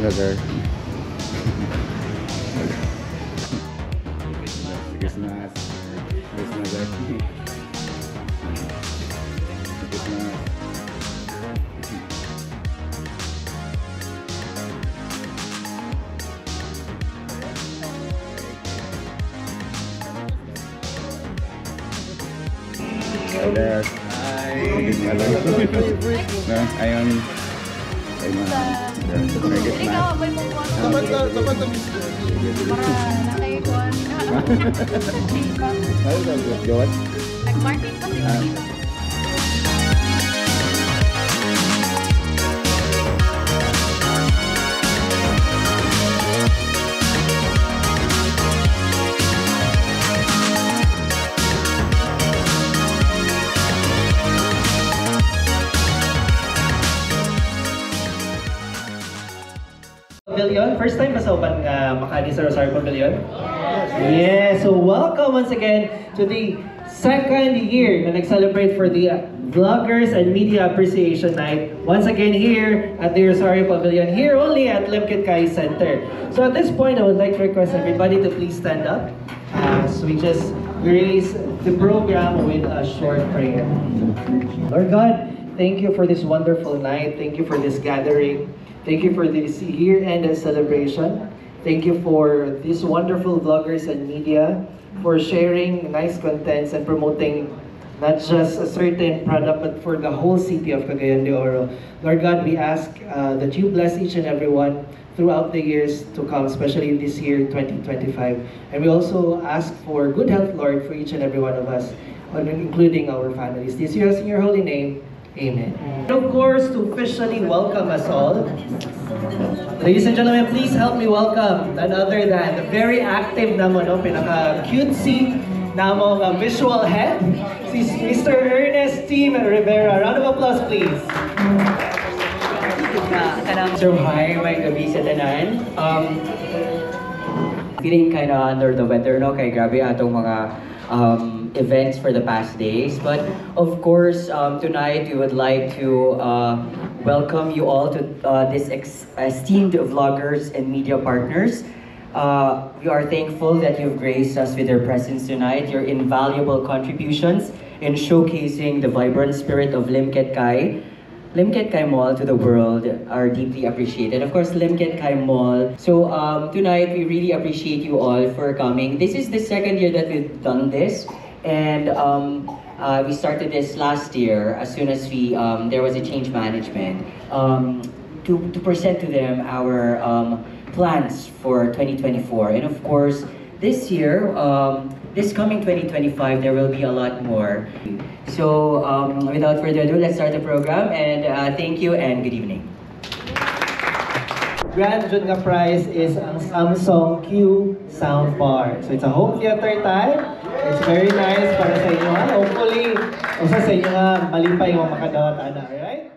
Vlogger. Christmas. Christmas. Udah. Nah, ayun. Ikaw, may pagkuhan. Dapat na miss. Para nakaikuan. Nag-market pa sila dito. Pavilion. First time ba sa uban nga makani sa Rosario Pavilion? Yes. So welcome once again to the second year na nag-celebrate for the Vloggers and Media Appreciation Night. Once again here at the Rosario Pavilion, here only at Limkit Kai Center. So at this point, I would like to request everybody to please stand up as we just grace the program with a short prayer. Lord God, thank you for this wonderful night. Thank you for this gathering. Thank you for this year-end celebration. Thank you for these wonderful vloggers and media for sharing nice contents and promoting not just a certain product but for the whole city of Cagayan de Oro. Lord God, we ask that you bless each and every one throughout the years to come, especially this year, 2025. And we also ask for good health, Lord, for each and every one of us, including our families. This year, in your holy name, amen. And of course, to officially welcome us all, ladies and gentlemen, please help me welcome none other than the very active naman, no, pinaka-cutesy namong visual head, si Mr. Ernest T. Rivera. Round of applause, please. So hi, may gabi sa tanan. Feeling kind of under the weather, no? Kaya grabe atong mga events for the past days. But of course, tonight we would like to welcome you all to this esteemed vloggers and media partners. We are thankful that you've graced us with your presence tonight. Your invaluable contributions in showcasing the vibrant spirit of Limkit Kai Mall to the world are deeply appreciated. Of course, Limkit Kai Mall. So tonight, we really appreciate you all for coming. This is the second year that we've done this. And we started this last year as soon as there was a change management to present to them our plans for 2024. And of course, this year, this coming 2025, there will be a lot more. So without further ado, let's start the program. And thank you and good evening. Grand Jud nga prize is ang Samsung Q Soundbar. So it's a home theater type. It's very nice para sa inyo. Hopefully, usa sa inyo nga malipay mo makadawat ana, right?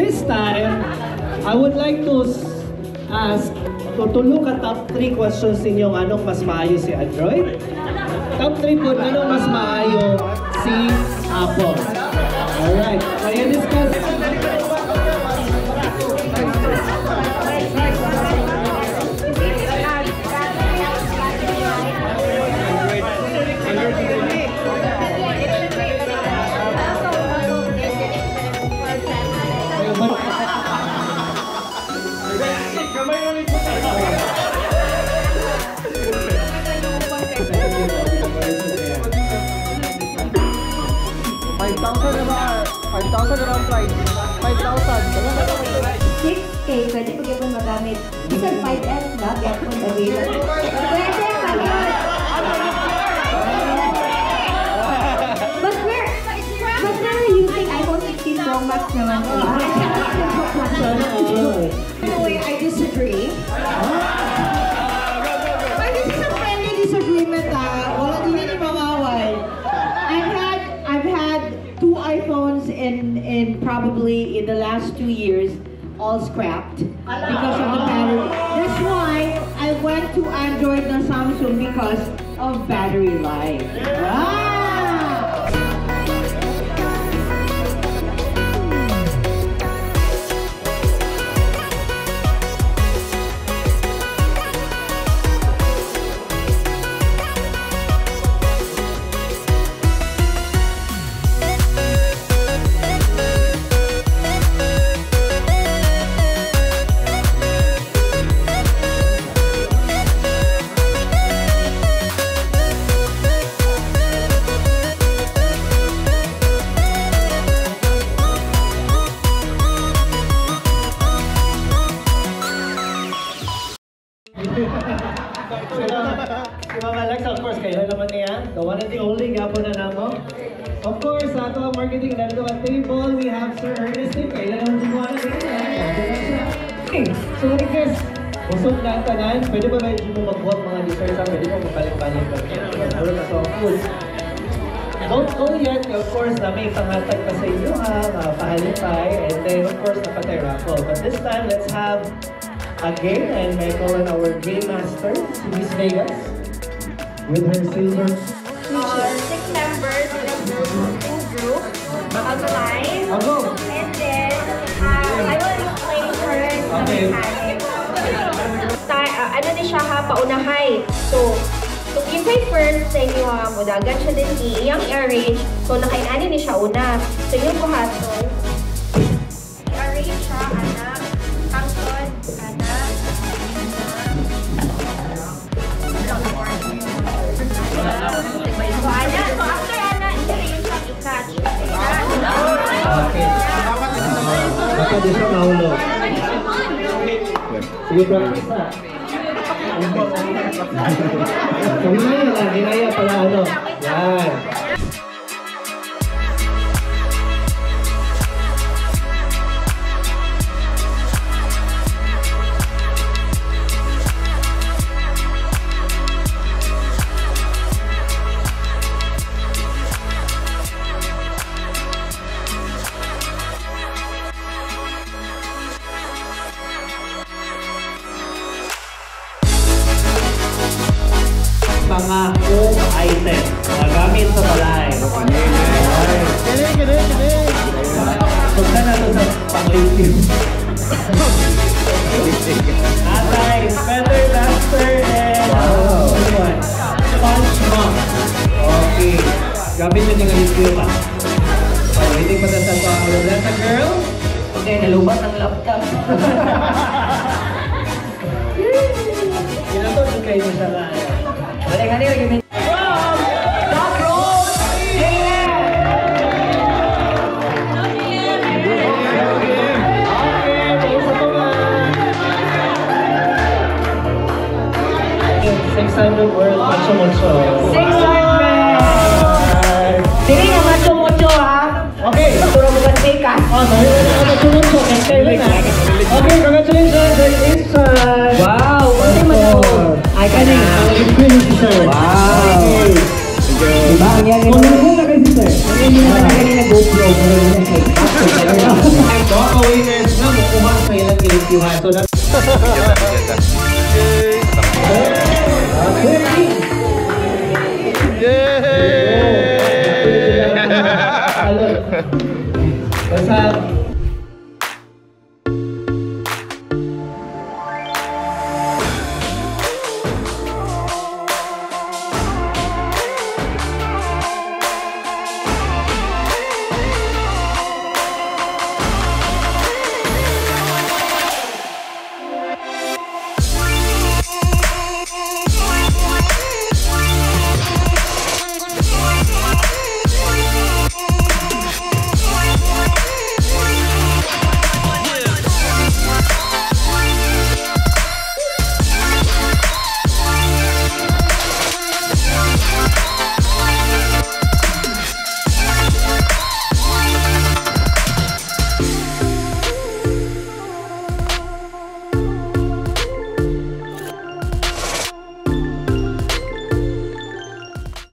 This time, I would like to ask tutulo ka top 3 questions ninyong anong mas maayo si Android. Top 3 po, anong mas maayo si Apple. Alright, so you discuss. around price. 5,000. 6K, pwede po kayo magamit. Isang 5S na, kaya po available. Pwede, pagod. But we're using iPhone 16 Pro Max naman po. In a way, I disagree. But this is a friendly disagreement, wala din ni mangaway. I've had 2 iPhones in probably in the last 2 years, all scrapped because of the battery. That's why I went to Android na Samsung because of battery life. Wow! the one and the only, gapo na namo. Of course, sa ato ang marketing na ito at table, we have Sir Ernest. Kailan naman gumawa na din. Okay, so like this. Busog na ang tanan. Pwede ba medyo mo mag-walk mga desserts? Pwede mo magpalit-palit ka. Puro na so food. Don't go yet. Of course, na may pangatag pa sa inyo ha. Pahalipay. And then, of course, napatay raffle. But this time, let's have a game. And may call on our game master, si Miss Vegas. With her silver. 6 members in a group outside. I'll go. And then I will explain first the mechanics. Ano ni siya ha, paunahay. So gisay first sa inyo ha, mudagan siya din iyang i-arrange. So nakainani ni siya una. So yung buhaton, i-arrange siya, anak, tangkod, anak, so after Ana, i-arrange siya i-catch. Okay. Baka di siya mahulog. Sige, practice na. Hinaya lang, hinaya pala ano. Yan. Mga home item na gamit sa balay. Punta na ito sa pang-review. Atay, feather duster, and sponge mop. Okay. Gamit nyo yung review pa. Waiting pa sa sa Loleta girl. Okay, nalubat ang laptop. Kinatod kayo sa kaya. Balik, hani, lagi min. World Macho Mocho. 600! Sige na, Macho Mocho ha! Okay. Turo mo kasi ka. Oh, sorry. Macho Mocho. Okay, congratulations. It's Wow! Kasi man ako. Ay, kanin. Ang Infinity Sir. Wow! Diba, ang yan Kung ano na kayo, sir? Ang yan na kanina GoPro. Mga ka-winners na mukuha sa ilang i-reviewhan. So, that's...